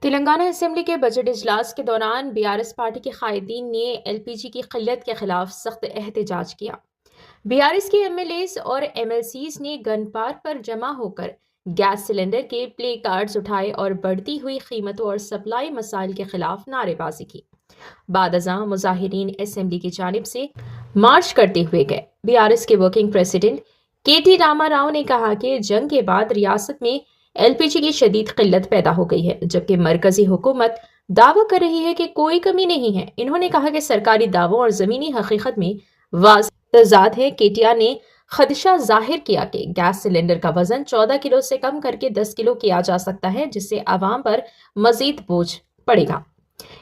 Telangana assembly के budget इजलास के दौरान बीआरएस पार्टी के कायदीन ने एलपीजी की किल्लत के खिलाफ सख्त एहतजाज किया। बीआरएस के एमएलएस और एमएलसीज ने गन पार्क पर जमा होकर गैस सिलेंडर के प्ले कार्ड्स उठाए और बढ़ती हुई कीमतों और सप्लाई मसाइल के खिलाफ नारेबाजी की। बाद अज़ां मुजाहिरीन असेंबली की जानिब से मार्च करते हुए गए। बीआरएस के वर्किंग प्रेसिडेंट केटी रामाराव ने कहा कि जंग के बाद रियासत में एलपीजी की शदीद किल्लत पैदा हो गई है, जबकि मरकजी हुकूमत दावा कर रही है कि कोई कमी नहीं है। इन्होंने कहा कि सरकारी दावों और जमीनी हकीकत में वाज़ेह तज़ाद है। केटिया ने खदशा जाहिर किया कि गैस सिलेंडर का वजन 14 किलो से कम करके 10 किलो किया जा सकता है, जिससे आवाम पर मजीद बोझ पड़ेगा।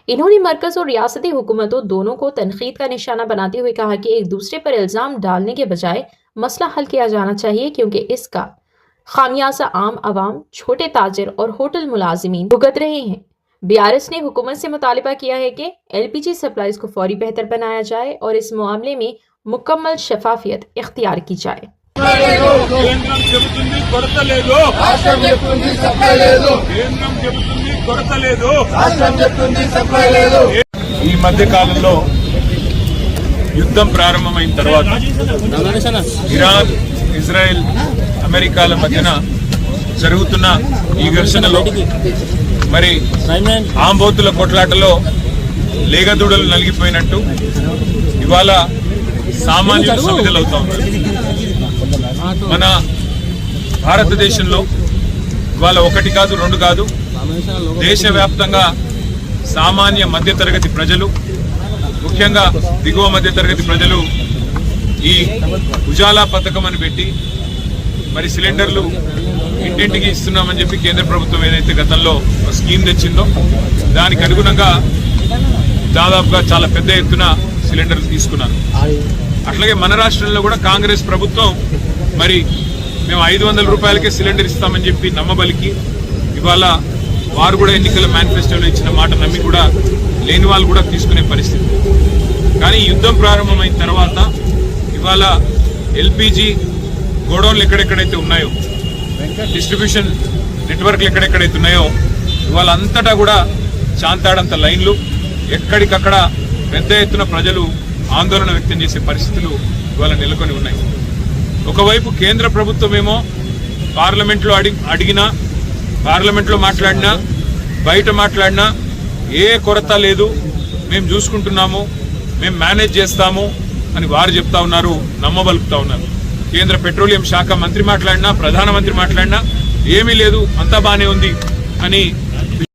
इन्होंने मरकज और रियासती हुकूमतों दोनों को तनकीद का निशाना बनाते हुए कहा कि एक दूसरे पर इल्जाम डालने के बजाय मसला हल किया जाना चाहिए, क्योंकि इसका खामियाजा आम आवाम, छोटे ताजिर और होटल मुलाजिमीन भुगत रहे हैं। बीआरएस ने हुकूमत से मुतालिबा किया है कि एलपीजी सप्लाईज को फौरी बेहतर बनाया जाए और इस मामले में मुकम्मल शफाफियत इख्तियार की जाए। ఈ మధ్య కాలంలో యుద్ధం ప్రారంభమైన తర్వాత ఇరాన్, ఇజ్రాయెల్, అమెరికాల మధ్యన జరుగుతున్న ఈ ఘర్షణలో మరి ఆంబోతుల కొట్లాటలో లేగదూడలు నలిగిపోయినట్టు ఇవాళ సామాన్యులు సమిధలవుతా ఉన్నారు. మన భారతదేశంలో ఇవాళ ఒకటి కాదు, రెండు కాదు, దేశవ్యాప్తంగా సామాన్య మధ్యతరగతి ప్రజలు, ముఖ్యంగా దిగువ మధ్యతరగతి ప్రజలు ఈ ఉజాలా పథకం అని పెట్టి మరి సిలిండర్లు ఇంటింటికి ఇస్తున్నామని చెప్పి కేంద్ర ప్రభుత్వం ఏదైతే గతంలో స్కీమ్ తెచ్చిందో దానికి అనుగుణంగా దాదాపుగా చాలా పెద్ద ఎత్తున సిలిండర్లు తీసుకున్నారు. అట్లాగే మన రాష్ట్రంలో కూడా కాంగ్రెస్ ప్రభుత్వం మరి మేము 500 రూపాయలకే సిలిండర్ ఇస్తామని చెప్పి నమ్మబలికి ఇవాళ వారు కూడా ఎన్నికల మేనిఫెస్టోలో ఇచ్చిన మాట నమ్మి కూడా లేని వాళ్ళు కూడా తీసుకునే పరిస్థితి. కానీ యుద్ధం ప్రారంభమైన తర్వాత ఇవాళ ఎల్పీజీ గోడౌన్లు ఎక్కడెక్కడైతే ఉన్నాయో, డిస్ట్రిబ్యూషన్ నెట్వర్క్లు ఎక్కడెక్కడైతే ఉన్నాయో ఇవాళ అంతటా కూడా చాంతాడంత లైన్లు, ఎక్కడికక్కడ పెద్ద ఎత్తున ప్రజలు ఆందోళన వ్యక్తం చేసే పరిస్థితులు ఇవాళ నెలకొని ఉన్నాయి. ఒకవైపు కేంద్ర ప్రభుత్వం ఏమో పార్లమెంట్లో అడిగినా, పార్లమెంట్లో మాట్లాడినా, బయట మాట్లాడినా ఏ కొరత లేదు, మేము చూసుకుంటున్నాము, మేము మేనేజ్ చేస్తాము అని వారు చెప్తా ఉన్నారు, నమ్మబలుపుతా ఉన్నారు. కేంద్ర పెట్రోలియం శాఖ మంత్రి మాట్లాడినా, ప్రధానమంత్రి మాట్లాడినా ఏమీ లేదు, అంతా బానే ఉంది అని